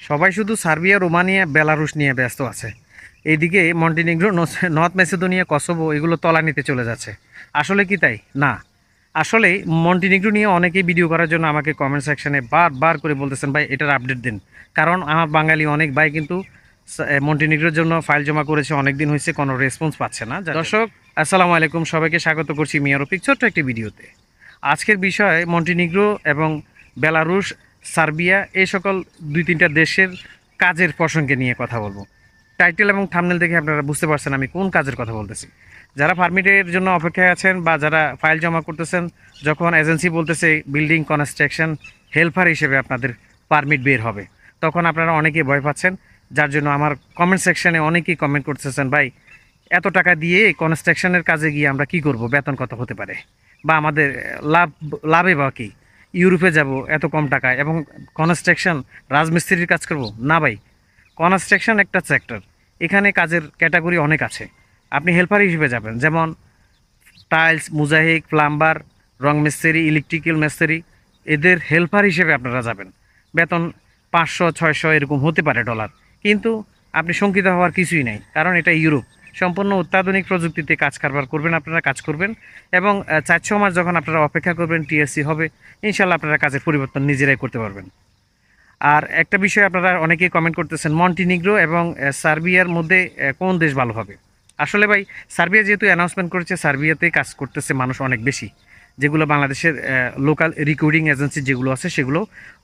সবাই শুধু Serbia, Romania, Belarus নিয়ে ব্যস্ত আছে। এইদিকে মন্টিনিগ্রো, নর্থ ম্যাসেডোনিয়া, কসোভো এগুলো তলানিতে চলে যাচ্ছে। আসলে কি তাই? না। আসলে মন্টিনিগ্রো নিয়ে অনেকেই ভিডিও করার জন্য আমাকে কমেন্ট সেকশনে বারবার করে বলতেছেন, ভাই এটার আপডেট দিন। কারণ আমার বাঙালি অনেক ভাই কিন্তু মন্টিনিগ্রোর জন্য ফাইল জমা করেছে, অনেক দিন হয়েছে, কোনো রেসপন্স পাচ্ছে না। দর্শক, আসসালামু আলাইকুম, সবাইকে স্বাগত করছি মিয়া রফিক ছোট্ট একটি ভিডিওতে। আজকের বিষয় মন্টিনিগ্রো এবং বেলারুশ, সার্বিয়া এই সকল 2-3টা দেশের কাজের প্রসঙ্গে নিয়ে কথা বলবো। টাইটেল এবং থাম্বনেল দেখে আপনারা বুঝতে পারছেন আমি কোন কাজের কথা বলতেছি। যারা পারমিটের জন্য অপেক্ষায় আছেন বা যারা ফাইল জমা করতেছেন, যখন এজেন্সি বলতেছে বিল্ডিং কনস্ট্রাকশন হেল্পার হিসেবে আপনাদের পারমিট বের হবে, তখন আপনারা অনেকেই ভয় পাচ্ছেন। যার জন্য আমার কমেন্ট সেকশনে অনেকেই কমেন্ট করতেছেন, ভাই এত টাকা দিয়ে কনস্ট্রাকশনের কাজে গিয়ে আমরা কি করব, বেতন কত হতে পারে, বা আমাদের লাভে বা কি, ইউরোপে যাব এত কম টাকায় এবং কনস্ট্রাকশন রাজমিস্ত্রির কাজ করব না। ভাই, কনস্ট্রাকশন একটা সেক্টর, এখানে কাজের ক্যাটাগরি অনেক আছে। আপনি হেল্পার হিসেবে যাবেন, যেমন টাইলস, মোজাইক, প্লাম্বার, রং মিস্ত্রি, ইলেকট্রিক্যাল মিস্ত্রি, এদের হেল্পার হিসেবে আপনারা যাবেন। বেতন 500-600 এরকম হতে পারে ডলার। কিন্তু আপনি শঙ্কিত হওয়ার কিছুই নাই, কারণ এটা ইউরোপ। সম্পূর্ণ অত্যাধুনিক প্রযুক্তিতে কাজ কারবার করবেন, আপনারা কাজ করবেন এবং 4-6 মাস যখন আপনারা অপেক্ষা করবেন টিএসসি হবে, ইনশাল্লাহ আপনারা কাজের পরিবর্তন নিজেরাই করতে পারবেন। আর একটা বিষয় আপনারা অনেকেই কমেন্ট করতেছেন, মন্টিনিগ্রো এবং সার্বিয়ার মধ্যে কোন দেশ ভালো হবে। আসলে ভাই, সার্বিয়া যেহেতু অ্যানাউন্সমেন্ট করেছে, সার্বিয়াতেই কাজ করতেছে মানুষ অনেক বেশি। যেগুলো বাংলাদেশের লোকাল রিক্রুটিং এজেন্সি যেগুলো আছে, সেগুলো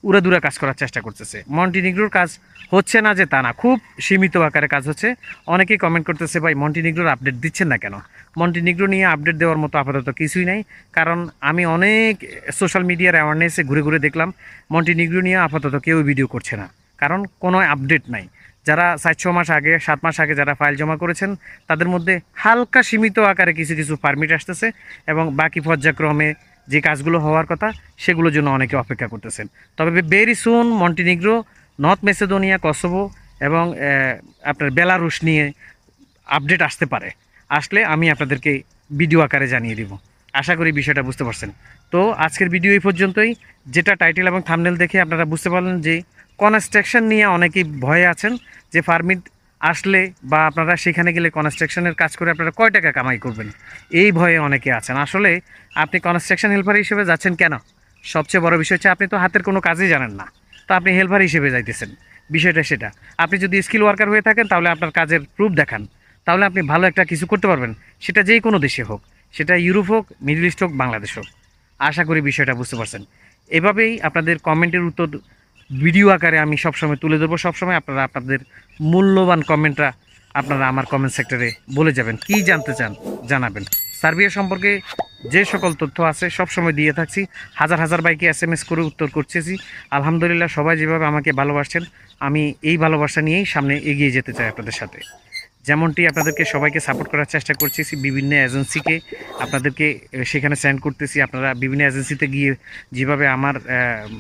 উড়াদুরা কাজ করার চেষ্টা করতেছে। মন্টিনিগ্রোর কাজ হচ্ছে না যে তা না, খুব সীমিত আকারে কাজ হচ্ছে। অনেকেই কমেন্ট করতেছে, ভাই মন্টিনিগ্রোর আপডেট দিচ্ছেন না কেন। মন্টিনিগ্রো নিয়ে আপডেট দেওয়ার মতো আপাতত কিছুই নাই। কারণ আমি অনেক সোশ্যাল মিডিয়ার অ্যাওয়ারনেসে ঘুরে ঘুরে দেখলাম, মন্টিনিগ্রো নিয়ে আপাতত কেউ ভিডিও করছে না, কারণ কোনো আপডেট নাই। যারা 4-6 মাস আগে, 7 মাস আগে যারা ফাইল জমা করেছেন, তাদের মধ্যে হালকা সীমিত আকারে কিছু কিছু পারমিট আসতেছে এবং বাকি পর্যায়ক্রমে যে কাজগুলো হওয়ার কথা সেগুলোর জন্য অনেকে অপেক্ষা করতেছেন। তবে very soon Montenegro, north Macedonia, Kosovo এবং আপনার বেলারুশ নিয়ে আপডেট আসতে পারে। আসলে আমি আপনাদেরকে ভিডিও আকারে জানিয়ে দিব। আশা করি বিষয়টা বুঝতে পারছেন। তো আজকের ভিডিও এই পর্যন্তই। যেটা টাইটেল এবং থাম্বনেল দেখে আপনারা বুঝতে পারলেন যে কনস্ট্রাকশন নিয়ে অনেকেই ভয়ে আছেন, যে পারমিট আসলে বা আপনারা সেখানে গেলে কনস্ট্রাকশনের কাজ করে আপনারা কয় টাকা কামাই করবেন, এই ভয়ে অনেকে আছেন। আসলে আপনি কনস্ট্রাকশন হেল্পার হিসেবে যাচ্ছেন কেন? সবচেয়ে বড় বিষয় হচ্ছে আপনি তো হাতের কোনো কাজই জানেন না, তো আপনি হেল্পার হিসেবে যাইতেছেন। বিষয়টা সেটা। আপনি যদি স্কিল ওয়ার্কার হয়ে থাকেন, তাহলে আপনার কাজের প্রুফ দেখান, তাহলে আপনি ভালো একটা কিছু করতে পারবেন। সেটা যেই কোনো দেশে হোক, সেটা ইউরোপ হোক, মিডল ইস্ট হোক, বাংলাদেশ হোক। আশা করি বিষয়টা বুঝতে পারছেন। এভাবেই আপনাদের কমেন্টের উত্তর ভিডিও আকারে আমি সবসময় তুলে ধরবো। সবসময় আপনারা আপনাদের মূল্যবান কমেন্টটা আপনারা আমার কমেন্ট সেক্টরে বলে যাবেন, কি জানতে চান জানাবেন। সার্বিয়া সম্পর্কে যে সকল তথ্য আছে সবসময় দিয়ে থাকছি। হাজার হাজার বাইকে SMS করে উত্তর করতেছি। আলহামদুলিল্লাহ, সবাই যেভাবে আমাকে ভালোবাসছেন, আমি এই ভালোবাসা নিয়েই সামনে এগিয়ে যেতে চাই আপনাদের সাথে। যেমনটি আপনাদেরকে সবাইকে সাপোর্ট করার চেষ্টা করতেছি, বিভিন্ন এজেন্সিকে আপনাদেরকে সেখানে সেন্ড করতেছি। আপনারা বিভিন্ন এজেন্সিতে গিয়ে যেভাবে আমার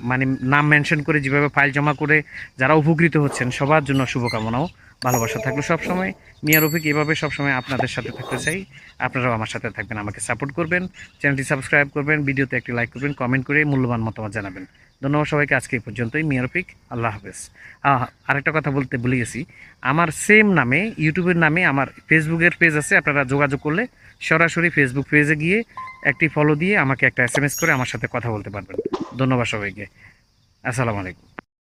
মানে নাম মেনশন করে যেভাবে ফাইল জমা করে যারা উপকৃত হচ্ছেন, সবার জন্য শুভকামনাও ভালোবাসা থাকলো সবসময়। মিয়া রফিক এভাবে সবসময় আপনাদের সাথে থাকতে চাই। আপনারাও আমার সাথে থাকবেন, আমাকে সাপোর্ট করবেন, চ্যানেলটি সাবস্ক্রাইব করবেন, ভিডিওতে একটি লাইক করবেন, কমেন্ট করে মূল্যবান মতামত জানাবেন। ধন্যবাদ সবাইকে। আজকে এই পর্যন্তই। মিয়া রফিক, আল্লাহ হাফেজ। আরেকটা কথা বলতে ভুলে গেছি, আমার সেম নামে ইউটিউবের নামে আমার ফেসবুকের পেজ আছে। আপনারা যোগাযোগ করলে সরাসরি ফেসবুক পেজে গিয়ে একটি ফলো দিয়ে আমাকে একটা SMS করে আমার সাথে কথা বলতে পারবেন। ধন্যবাদ সবাইকে। আসসালামু আলাইকুম।